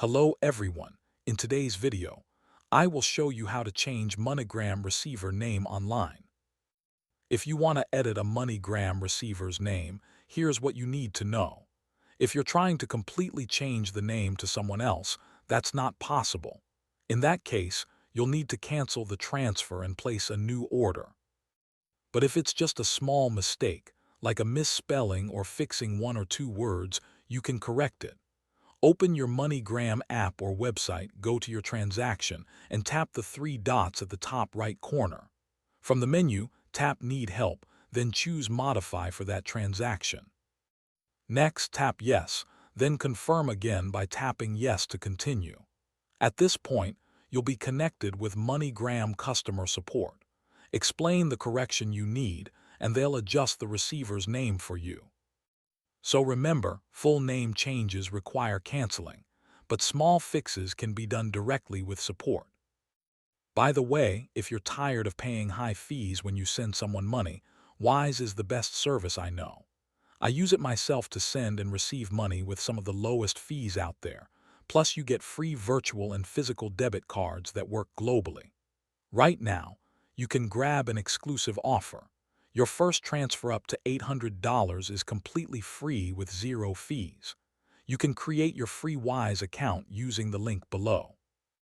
Hello everyone. In today's video, I will show you how to change MoneyGram receiver name online. If you want to edit a MoneyGram receiver's name, here's what you need to know. If you're trying to completely change the name to someone else, that's not possible. In that case, you'll need to cancel the transfer and place a new order. But if it's just a small mistake, like a misspelling or fixing one or two words, you can correct it. Open your MoneyGram app or website, go to your transaction, and tap the three dots at the top right corner. From the menu, tap Need Help, then choose Modify for that transaction. Next, tap Yes, then confirm again by tapping Yes to continue. At this point, you'll be connected with MoneyGram customer support. Explain the correction you need, and they'll adjust the receiver's name for you. So remember, full name changes require canceling, but small fixes can be done directly with support. By the way, if you're tired of paying high fees when you send someone money, Wise is the best service I know. I use it myself to send and receive money with some of the lowest fees out there. Plus, you get free virtual and physical debit cards that work globally. Right now, you can grab an exclusive offer. Your first transfer up to $800 is completely free with zero fees. You can create your free Wise account using the link below.